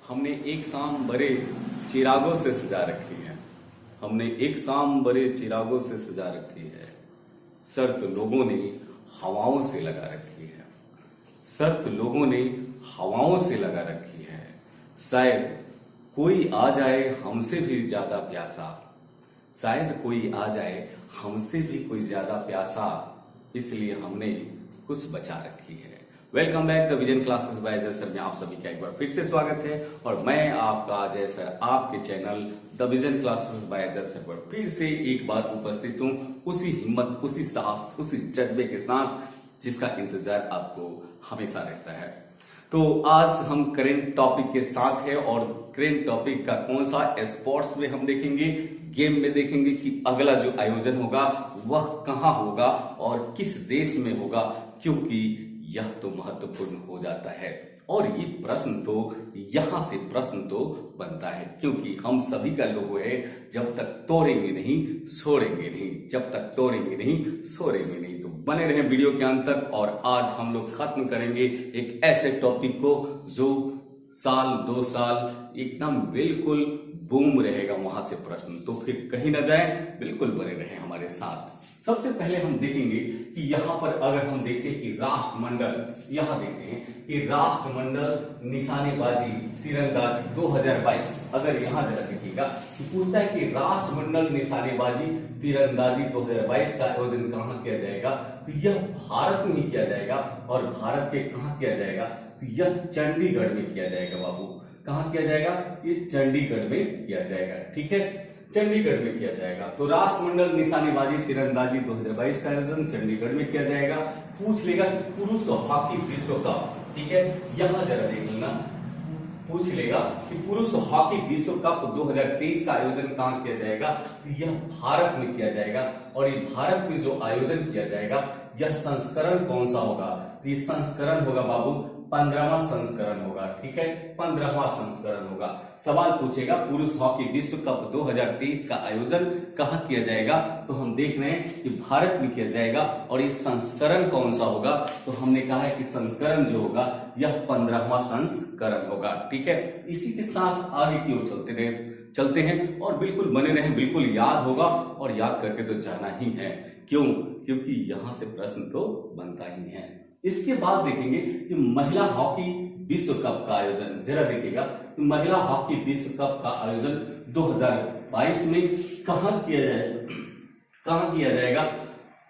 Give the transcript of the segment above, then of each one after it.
हमने एक शाम बड़े चिरागों से सजा रखी है। हमने एक शाम बड़े चिरागों से सजा रखी है। शर्त लोगों ने हवाओं से लगा रखी है। शर्त लोगों ने हवाओं से लगा रखी है। शायद कोई आ जाए हमसे भी ज्यादा प्यासा। शायद कोई आ जाए हमसे भी कोई ज्यादा प्यासा, इसलिए हमने कुछ बचा रखी है। Welcome back the vision classes bye Ajay sir में आप सभी का एक बार फिर से स्वागत है और मैं आपका अजय सर आपके channel the vision classes bye Ajay sir पर फिर से एक बार उपस्थित हूँ, उसी हिम्मत, उसी साहस, उसी जज्बे के साथ जिसका इंतजार आपको हमेशा रहता है। तो आज हम करेंट टॉपिक के साथ है और करेंट टॉपिक का कौन सा, स्पोर्ट्स में हम देखेंगे, गेम में देखेंगे कि अगला जो आयोजन होगा वह कहाँ होगा और किस देश में होगा, क्योंकि यह तो महत्वपूर्ण हो जाता है। और ये प्रश्न तो यहां से प्रश्न तो बनता है, क्योंकि हम सभी का लोगो है, जब तक तोड़ेंगे नहीं छोड़ेंगे नहीं, जब तक तोड़ेंगे नहीं छोड़ेंगे नहीं। तो बने रहे वीडियो के अंत तक। और आज हम लोग खत्म करेंगे एक ऐसे टॉपिक को जो साल 2 साल एकदम बिल्कुल बूम रहेगा वहां से प्रश्न, तो फिर कहीं ना जाए, बिल्कुल बने रहे हमारे साथ। सबसे पहले हम देखेंगे कि यहाँ पर अगर हम देखते हैं कि राष्ट्रमंडल, यहाँ देखते हैं कि राष्ट्रमंडल निशानेबाजी तीरंदाजी 2022, अगर यहाँ जरा देखिएगा कि पूछता है कि राष्ट्रमंडल निशानेबाजी तीरंदाजी 2022 का आयोजन कहाँ किया जाएगा, तो यह भारत में ही किया जाएगा। और भारत के कहाँ किया जाएगा, तो यह चंडीगढ़ में किया जाएगा। बाबू कहाँ किया जाएगा, ये चंडीगढ़ में किया जाएगा। ठीक है, चंडीगढ़ में किया जाएगा। तो राष्ट्रमंडल निशानेबाजी तीरंदाजी 2022 का आयोजन चंडीगढ़ में किया जाएगा। पूछ लेगा कि पुरुष हॉकी विश्व कप, ठीक है, यहां जरा देख लेना, पूछ लेगा कि पुरुष हॉकी विश्व कप 2023 का आयोजन कहां किया जाएगा, तो यह भारत में किया जाएगा। और ये भारत में जो आयोजन किया जाएगा यह संस्करण कौन सा होगा, तो ये संस्करण होगा बाबू 15वां संस्करण होगा। ठीक है, 15वां संस्करण होगा। सवाल पूछेगा पुरुष हॉकी विश्व कप 2023 का आयोजन कहां किया जाएगा, तो हम देख रहे हैं कि भारत में किया जाएगा। और ये संस्करण कौन सा होगा, तो हमने कहा है कि संस्करण जो होगा यह 15वां संस्करण होगा। ठीक है, इसी के साथ आगे की ओर चलते हैं और बिल्कुल बने रहे, बिल्कुल याद होगा और याद करके तो जाना ही है। क्यों, क्योंकि यहां से प्रश्न तो बनता ही है। इसके बाद देखेंगे कि महिला हॉकी विश्व कप का आयोजन, जरा देखिएगा कि महिला हॉकी विश्व कप का आयोजन 2022 में कहां किया जाएगा, कहां किया जाएगा।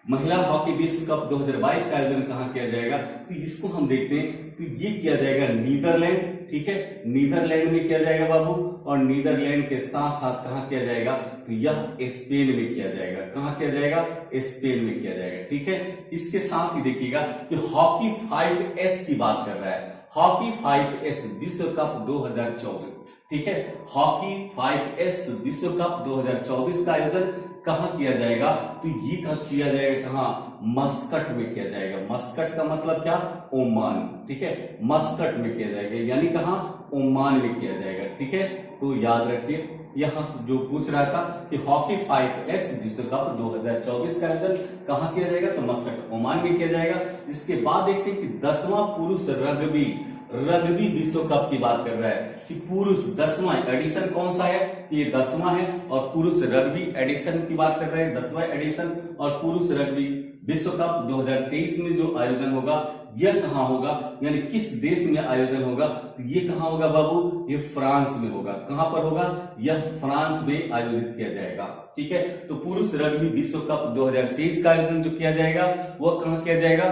महिला हॉकी विश्व कप 2022 का आयोजन कहां किया जाएगा, तो इसको हम देखते हैं, तो ये किया जाएगा नीदरलैंड। ठीक है, नीदरलैंड में किया जाएगा बाबू। और नीदरलैंड के साथ साथ कहां किया जाएगा, तो यह स्पेन में किया जाएगा। कहां किया जाएगा, स्पेन में किया जाएगा। ठीक है, इसके साथ ही देखिएगा कि हॉकी 5S की बात कर रहा है, हॉकी 5S विश्व कप 2024। ठीक है, हॉकी 5S विश्व कप 2024 का आयोजन कहां किया जाएगा, तो ये किया जाएगा कहां, मस्कट में किया जाएगा। मस्कट का मतलब क्या, ओमान। ठीक है, मस्कट में किया जाएगा, यानी कहां, ओमान में किया जाएगा। ठीक है, तो याद रखिए, यहां जो पूछ रहा था कि हॉकी 5S विश्व कप 2024 का आयोजन कहां किया जाएगा, तो मस्कट, ओमान में किया जाएगा। इसके बाद देखते हैं कि 10वां पुरुष रग्बी विश्व कप की बात कर रहा है कि पुरुष 10वां एडिशन कौन सा है, ये 10वां है। और पुरुष रग्बी एडिशन की बात कर रहे हैं, 10वां एडिशन। और पुरुष रग्बी विश्व कप 2023 में जो आयोजन होगा यह कहां होगा, यानी किस देश में आयोजन होगा, तो ये कहां होगा बाबू, ये फ्रांस में होगा। कहां पर होगा, यह फ्रांस में आयोजित किया जाएगा। ठीक है, तो पुरुष रग्बी विश्व कप 2023 का आयोजन जो किया जाएगा वह कहां किया जाएगा,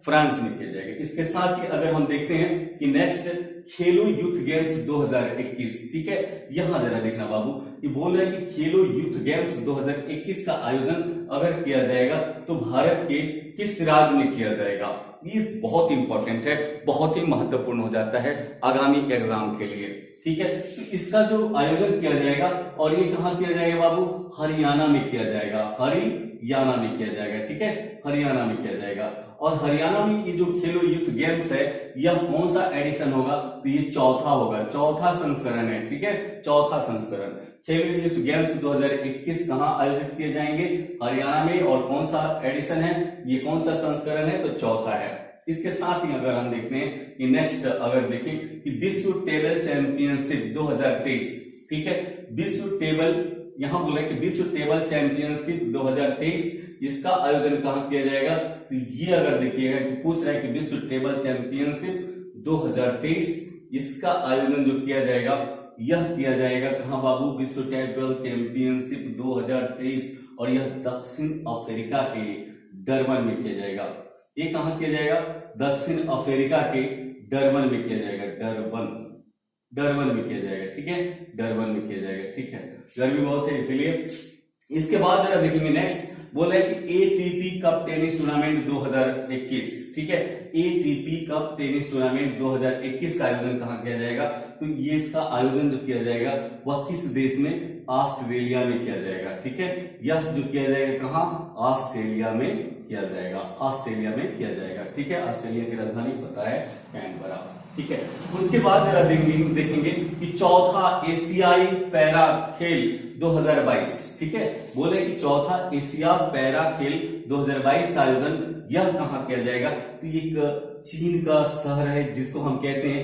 फ्रांस में किया जाएगा। इसके साथ ही अगर हम देखते हैं कि नेक्स्ट खेलो यूथ गेम्स 2021, ठीक है, यहां जरा देखना बाबू, ये बोल रहे हैं कि खेलो यूथ गेम्स 2021 का आयोजन अगर किया जाएगा तो भारत के किस राज्य में किया जाएगा। ये बहुत इंपॉर्टेंट है, बहुत ही महत्वपूर्ण हो जाता है आगामी एग्जाम के लिए। ठीक है, तो इसका जो आयोजन किया जाएगा और ये कहां किया जाएगा बाबू, हरियाणा में किया जाएगा, हरियाणा में किया जाएगा। ठीक है, हरियाणा में किया जाएगा। और हरियाणा में ये जो खेलो यूथ गेम्स है यह कौन सा एडिशन होगा, तो ये चौथा होगा, चौथा संस्करण है। ठीक है, चौथा संस्करण खेलो यूथ गेम्स 2021 कहां आयोजित किए जाएंगे, हरियाणा में। और कौन सा एडिशन है, ये कौन सा संस्करण है, तो चौथा है। इसके साथ ही अगर हम देखते हैं कि नेक्स्ट अगर देखें कि विश्व टेबल चैंपियनशिप 2023, ठीक है, विश्व टेबल, यहां बोला कि विश्व टेबल चैंपियनशिप 2023, इसका आयोजन कहां किया जाएगा? तो ये अगर देखिएगा कि पूछ रहा है कि विश्व टेबल चैंपियनशिप 2023, इसका आयोजन जो किया जाएगा यह किया जाएगा कहां बाबू? विश्व टेबल चैंपियनशिप 2023, और यह दक्षिण अफ्रीका के डरबन में किया जाएगा। ये कहां किया जाएगा? दक्षिण अफ्रीका के डरबन में किया जाएगा। डरबन में किया जाएगा, ठीक है, डरबन में किया जाएगा, ठीक है। गर्मी बहुत है इसीलिए। इसके बाद जरा देखेंगे नेक्स्ट, बोला है कि एटीपी कप टेनिस टूर्नामेंट 2021, ठीक है, एटीपी कप टेनिस टूर्नामेंट 2021 का आयोजन कहां किया जाएगा? तो ये इसका आयोजन जो किया जाएगा वह किस देश में? ऑस्ट्रेलिया में किया जाएगा, ठीक है। यह जो किया जाएगा कहां? ऑस्ट्रेलिया में किया जाएगा, ऑस्ट्रेलिया में किया जाएगा, ठीक है। ऑस्ट्रेलिया की राजधानी पता है, कैनबरा, ठीक है। उसके बाद जरा देखेंगे कि चौथा एशियाई पैरा खेल 2022, ठीक है, बोले कि चौथा एशिया पैरा खेल 2022 का आयोजन यह कहां किया जाएगा? तो एक चीन का शहर है जिसको हम कहते हैं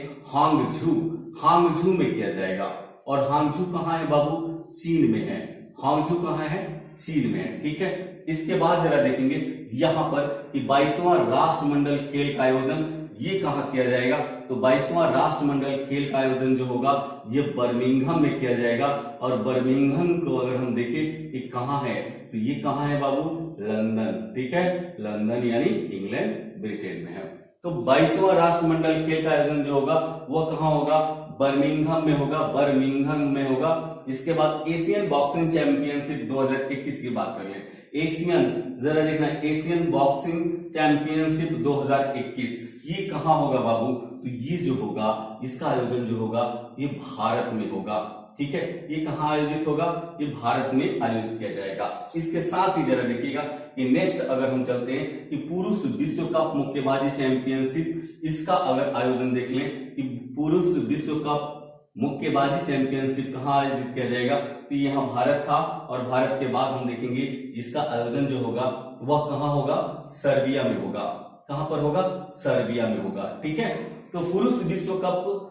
हांगझू में किया जाएगा। और हांगझू कहां है बाबू? चीन में है। हांगझू कहां है? चीन में है, ठीक है। इसके बाद जरा देखेंगे यहां पर कि 22वां राष्ट्रमंडल खेल का आयोजन ये कहां किया जाएगा? तो 22वां राष्ट्रमंडल खेल का आयोजन जो होगा ये बर्मिंघम में किया जाएगा। और बर्मिंघम को अगर हम देखें कि कहां है, तो ये कहां है बाबू? लंदन, ठीक है, लंदन यानी इंग्लैंड, ब्रिटेन में है। तो 22वां राष्ट्रमंडल खेल का आयोजन जो होगा वह कहां होगा? बर्मिंघम में होगा, बर्मिंघम में होगा। इसके बाद एशियन बॉक्सिंग चैंपियनशिप 2021 की बात कर ले। एशियन, जरा देखना, एशियन बॉक्सिंग चैंपियनशिप 2021 ये कहां होगा बाबू? तो ये जो होगा इसका आयोजन जो होगा ये भारत में होगा, ठीक है। ये कहां आयोजित होगा? ये भारत में आयोजित किया जाएगा। इसके साथ ही जरा देखिएगा कि नेक्स्ट अगर हम चलते हैं कि पुरुष विश्व कप मुक्केबाजी चैंपियनशिप, इसका अगर आयोजन देख लें कि पुरुष विश्व कप मुक्केबाजी चैंपियनशिप कहां आयोजित किया जाएगा? तो यहाँ भारत था, और भारत के बाद हम देखेंगे इसका आयोजन जो होगा वह कहां होगा? सर्बिया में होगा। कहां पर होगा? सर्बिया में होगा, ठीक है। तो पुरुष विश्व कप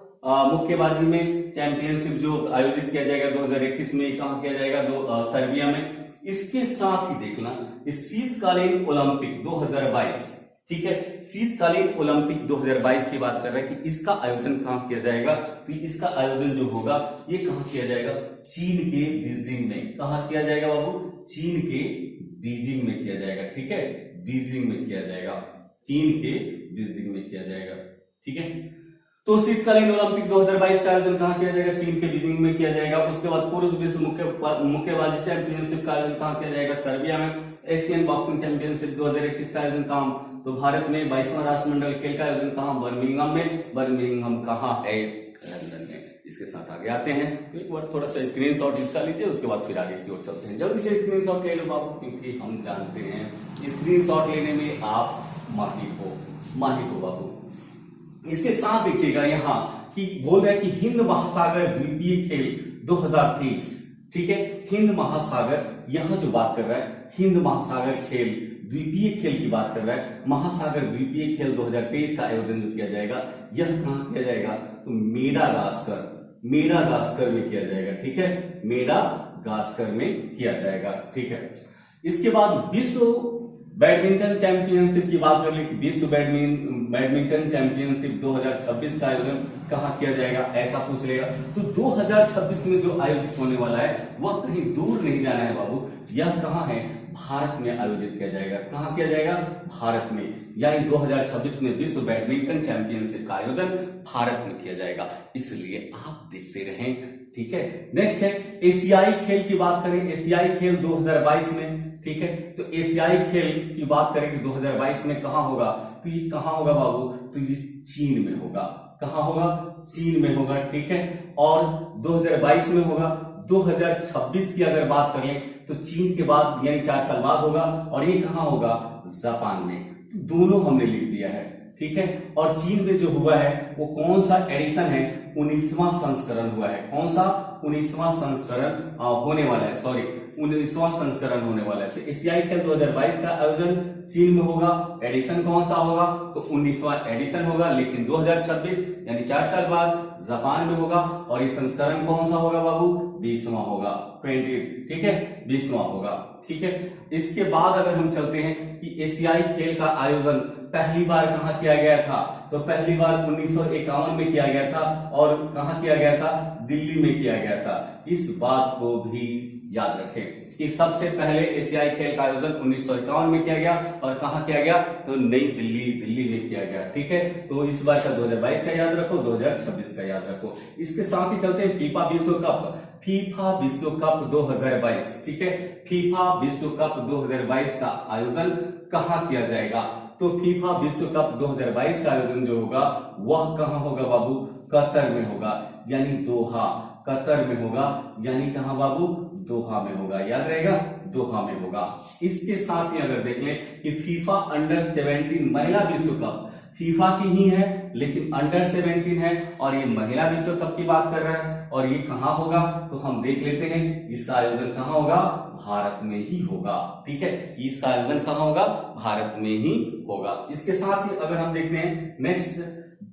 मुक्केबाजी में चैंपियनशिप जो आयोजित किया जाएगा 2021 में, कहां किया जाएगा? सर्बिया में। इसके साथ ही देखना शीतकालीन ओलंपिक 2022, ठीक है, शीतकालीन ओलंपिक 2022 की बात कर रहे हैं कि इसका आयोजन कहां किया जाएगा? तो इसका आयोजन जो होगा ये कहां किया जाएगा? चीन के बीजिंग में। कहां किया जाएगा बाबू? चीन के बीजिंग में किया जाएगा, ठीक है, बीजिंग में किया जाएगा, चीन के बीजिंग में किया जाएगा, ठीक है। तो शीतकालीन ओलंपिक 2022 का आयोजन कहां किया जाएगा? चीन के बीजिंग में किया जाएगा। उसके बाद पुरुष विश्व मुक्केबाजी चैंपियनशिप का आयोजन कहां किया जाएगा? सर्बिया में। एशियन बॉक्सिंग चैंपियनशिप 2021 का आयोजन कहां? तो भारत में। 22वां राष्ट्रमंडल खेल का आयोजन कहां? बर्मिंघम में। बर्मिंघम कहां है? लंदन में। इसके साथ आगे आते हैं, तो एक बार थोड़ा सा स्क्रीनशॉट इसका लीजिए, उसके बाद फिर आगे की ओर चलते हैं। जल्दी से स्क्रीनशॉट ले लो बाबू, क्योंकि हम जानते हैं स्क्रीनशॉट लेने में आप माहिर हो बाबू। इसके साथ देखिएगा यहाँ कि बोल रहा है कि हिंद महासागर द्वीपीय खेल 2023, ठीक है, हिंद महासागर, यह जो बात कर रहा है हिंद महासागर खेल द्वीपीय खेल की बात कर रहा है। महासागर द्वीपीय खेल 2023 का आयोजन जो किया जाएगा यह कहां किया जाएगा? तो मेडागास्कर में किया जाएगा, ठीक है, मेडागास्कर में किया जाएगा, ठीक है। इसके बाद विश्व बैडमिंटन चैंपियनशिप की बात कर ले, विश्व बैडमिंटन चैंपियनशिप 2026 का आयोजन कहां किया जाएगा, ऐसा पूछ लेगा। तो 2026 में जो आयोजित होने वाला है वह कहीं दूर नहीं जाना है बाबू, यह कहां है? भारत में आयोजित किया जाएगा। कहां किया जाएगा? भारत में। यानी 2026 में विश्व बैडमिंटन चैंपियनशिप का आयोजन भारत में किया जाएगा, इसलिए आप देखते रहें, ठीक है। नेक्स्ट है एशियाई खेल की बात करें, एशियाई खेल 2022 में, ठीक है। तो एशियाई खेल की बात करें कि 2022 में कहां होगा? तो ये कहां होगा बाबू? तो ये चीन में होगा। कहां होगा? चीन में होगा, ठीक है। और 2022 में होगा। 2026 की अगर बात करें तो चीन के बाद यानी 4 साल बाद होगा, और ये कहां होगा? जापान में। दोनों हमने लिख दिया है, ठीक है। और चीन में जो हुआ है वो कौन सा एडिशन है, 19वां संस्करण हुआ है। कौन सा 19वां संस्करण होने वाला है, सॉरी 19वां संस्करण होने वाला है। तो एशियाई खेल 2022 का आयोजन चीन में होगा, एडिशन कौन सा होगा, तो 19वां एडिशन होगा, लेकिन 2026 यानी 4 साल बाद जापान में होगा। और ये संस्करण कौन सा होगा बाबू, 20वां होगा, 20, ठीक है, 20वां होगा, ठीक है। इसके बाद अगर हम चलते हैं कि एशियाई खेल का आयोजन पहली बार कहां किया गया था, तो पहली बार 1951 में किया गया था। और कहां किया गया था, दिल्ली में किया गया था। इस बात को भी याद रखें कि सबसे पहले एशियाई खेल का आयोजन 1951 में किया गया और कहां किया गया, तो नई दिल्ली में किया गया, ठीक है। तो इस बार का 2022 का याद रखो, 2026 का याद रखो। इसके साथ ही चलते हैं फीफा विश्व कप, फीफा विश्व कप 2022, ठीक है। फीफा विश्व कप 2022 का आयोजन कहां किया जाएगा, तो फीफा विश्व कप 2022 का आयोजन जो होगा वह कहां होगा बाबू, कतर में होगा, यानी दोहा, कतर में होगा, यानी कहां बाबू, दोहा में होगा, याद रहेगा, दोहा में होगा। इसके साथ ही अगर देख लें कि फीफा अंडर 17 महिला विश्व कप, फीफा की ही है लेकिन अंडर 17 है और ये महिला विश्व कप की बात कर रहा है। और ये कहां होगा, तो हम देख लेते हैं इसका आयोजन कहां होगा, भारत में ही होगा, ठीक है। इसका आयोजन कहां होगा, भारत में ही होगा। इसके साथ ही अगर हम देखते हैं नेक्स्ट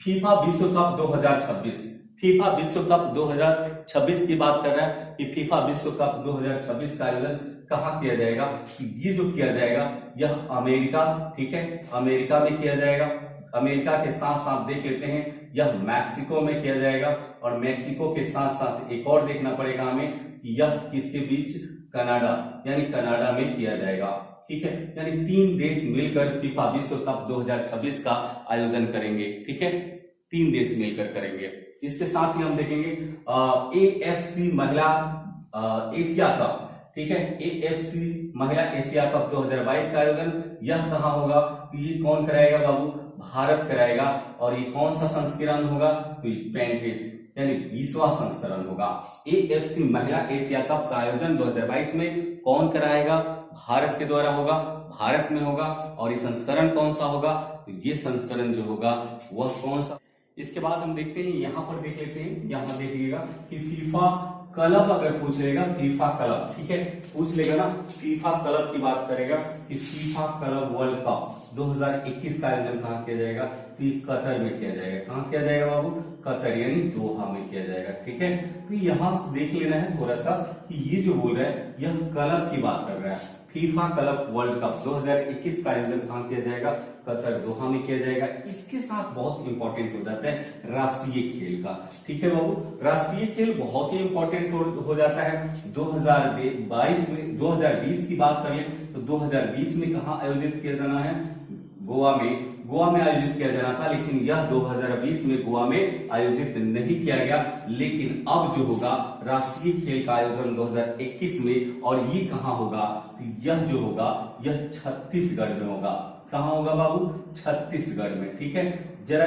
फीफा विश्व कप 2026, फीफा विश्व कप 2026 की बात कर रहा है कि फीफा विश्व कप 2026 का आयोजन कहां किया जाएगा, ये जो किया जाएगा यह अमेरिका, ठीक है, अमेरिका में किया जाएगा। अमेरिका के साथ साथ देख लेते हैं यह मैक्सिको में किया जाएगा। और मैक्सिको के साथ साथ एक और देखना पड़ेगा हमें कि यह किसके बीच, कनाडा, यानी कनाडा में किया जाएगा, ठीक है। यानी 3 देश मिलकर फीफा विश्व कप 2026 का आयोजन करेंगे, ठीक है, 3 देश मिलकर करेंगे। इसके साथ ही हम देखेंगे AFC महिला एशिया कप, ठीक है, AFC महिला एशिया कप 2022 का आयोजन यह कहां होगा, ये कौन कराएगा बाबू, भारत कराएगा। और ये कौन सा संस्करण होगा, तो 35 यानी 20वां संस्करण होगा। AFC महिला एशिया कप का आयोजन 2022 में कौन कराएगा, भारत के द्वारा होगा, भारत में होगा। और ये संस्करण कौन सा होगा, तो ये संस्करण जो होगा वह कौन सा। इसके बाद हम देखते हैं, यहां पर देख लेते हैं, यहां देखिएगा कि फीफा क्लब अगर पूछ लेगा, फीफा क्लब, ठीक है, पूछ लेगा ना, फीफा क्लब की बात करेगा कि फीफा क्लब वर्ल्ड कप 2021 का आयोजन कहां किया जाएगा, तो ये कतर में किया जाएगा। कहां किया जाएगा बाबू, कतर, यानी दोहा में किया जाएगा, ठीक है। तो यहां देख लेना है थोड़ा सा कि ये जो बोल रहा है यह क्लब की बात कर रहा है। फीफा क्लब वर्ल्ड कप 2021 का आयोजन कहां किया जाएगा, कतर, दोहा में किया जाएगा। इसके साथ बहुत इंपॉर्टेंट हो जाता है राष्ट्रीय खेल का, ठीक है बाबू, राष्ट्रीय खेल बहुत ही इंपॉर्टेंट हो जाता है। 2022 में, 2020 की बात करें तो 2020 में कहां आयोजित किया जाना है, गोवा में आयोजित किया जाना था, लेकिन यह 2020 में गोवा में आयोजित नहीं किया गया। लेकिन अब जो होगा राष्ट्रीय खेल का आयोजन 2021 में, और ये कहां होगा, यह जो होगा यह छत्तीसगढ़ में होगा। कहां होगा बाबू, छत्तीसगढ़ में, ठीक है। जरा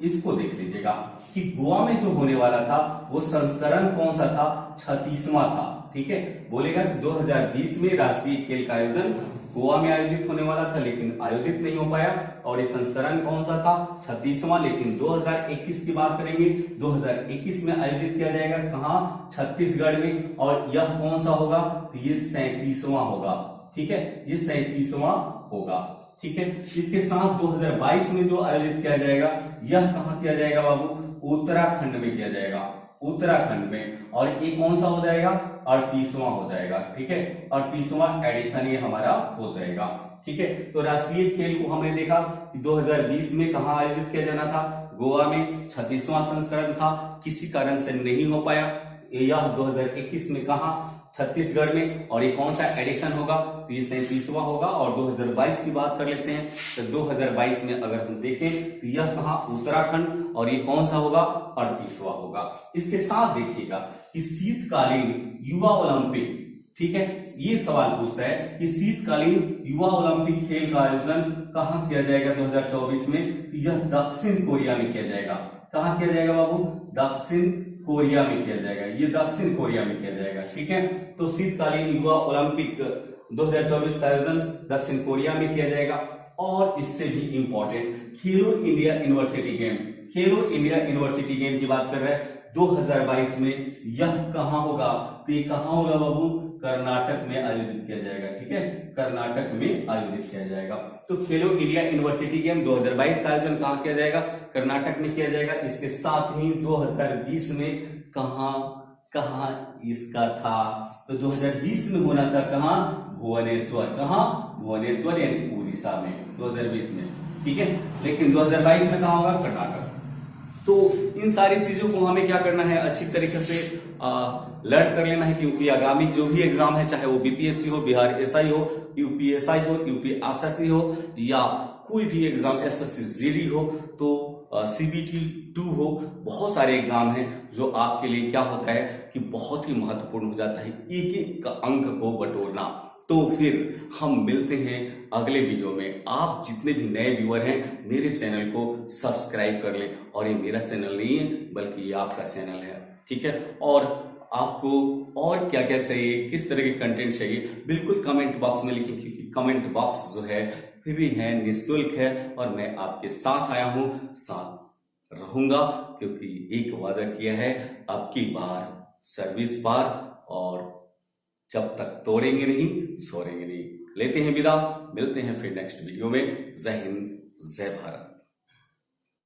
इसको देख लीजिएगा कि गोवा में जो होने वाला था वो संस्करण कौन सा था, 36वां था, ठीक है। बोलेगा 2020 में राष्ट्रीय खेल का आयोजन गोवा में आयोजित होने वाला था लेकिन आयोजित नहीं हो पाया। और ये संस्करण कौन सा था, 36वां। लेकिन 2021 की बात करेंगे, 2021 में आयोजित किया जाएगा कहां, छत्तीसगढ़ में। और यह कौन सा होगा, तो ये 37वां होगा, ठीक है, ये 37वां होगा, ठीक है। इसके साथ 2022 में जो आयोजित किया जाएगा यह कहां किया जाएगा बाबू, उत्तराखंड में किया जाएगा, उत्तराखंड में। और ये कौन सा हो जाएगा, 38वां हो जाएगा, ठीक है, 38वां एडिशन ये हमारा हो जाएगा, ठीक है। तो राष्ट्रीय खेल को हमने देखा कि 2020 में कहां आयोजित किया जाना था, गोवा में, 36वां संस्करण था, किसी कारण से नहीं हो पाया। यह 2021 में कहा, छत्तीसगढ़ में। और ये कौन सा एडिशन होगा, तो ये 37वां होगा। और 2022 की बात कर लेते हैं, तो 2022 में अगर हम देखें तो यह कहा, उत्तराखंड। और ये कौन सा होगा, 38वां होगा। इसके साथ देखिएगा कि शीतकालीन युवा ओलंपिक, ठीक है, ये सवाल पूछता है कि शीतकालीन युवा ओलंपिक खेल का आयोजन कहां किया जाएगा 2024 में, तो यह दक्षिण कोरिया में किया जाएगा। कहां किया जाएगा बाबू, दक्षिण कोरिया में किया जाएगा, ये दक्षिण कोरिया में किया जाएगा, ठीक है। तो शीतकालीन युवा ओलंपिक 2024 का आयोजन दक्षिण कोरिया में किया जाएगा। और इससे भी इंपॉर्टेंट खेलो इंडिया यूनिवर्सिटी गेम, खेलो इंडिया यूनिवर्सिटी गेम की बात कर रहे हैं 2022 में। यह कहां होगा? तो ये कहां होगा बाबू? कर्नाटक में आयोजित किया जाएगा। ठीक है, कर्नाटक में आयोजित किया जाएगा। तो खेलो इंडिया यूनिवर्सिटी गेम 2022 का आयोजन कहां किया जाएगा? कर्नाटक में किया जाएगा। इसके साथ ही 2020 में कहां इसका था? तो 2020 में होना था कहां? भुवनेश्वर। कहां? भुवनेश्वर यानी उड़ीसा में 2020 में। ठीक है, लेकिन 2022 में कहां होगा? कर्नाटक। तो इन सारी चीजों को हमें क्या करना है? अच्छी तरीके से लर्न कर लेना है, क्योंकि आगामी जो भी एग्जाम है, चाहे वो बीपीएससी हो, बिहार एसआई हो, यूपीएसआई हो, यूपी एसएससी हो, या कोई भी एग्जाम एसएससी जीडी हो, तो सीबीटी 2 हो, बहुत सारे एग्जाम हैं जो आपके लिए क्या होता है कि बहुत ही महत्वपूर्ण हो जाता है एक एक अंक को बटोरना। तो फिर हम मिलते हैं अगले वीडियो में। आप जितने भी नए व्यूअर हैं, मेरे चैनल को सब्सक्राइब कर लें। और ये मेरा चैनल नहीं है, बल्कि ये आपका चैनल है। ठीक है, और आपको और क्या क्या चाहिए, किस तरह के कंटेंट चाहिए, बिल्कुल कमेंट बॉक्स में लिखें, क्योंकि कमेंट बॉक्स जो है फ्री है, निःशुल्क है, और मैं आपके साथ आया हूं, साथ रहूंगा, क्योंकि एक वादा किया है, अब की बार सर्विस बार, और जब तक तोड़ेंगे नहीं, सोएंगे नहीं। लेते हैं विदा, मिलते हैं फिर नेक्स्ट वीडियो में। जय हिंद, जय भारत।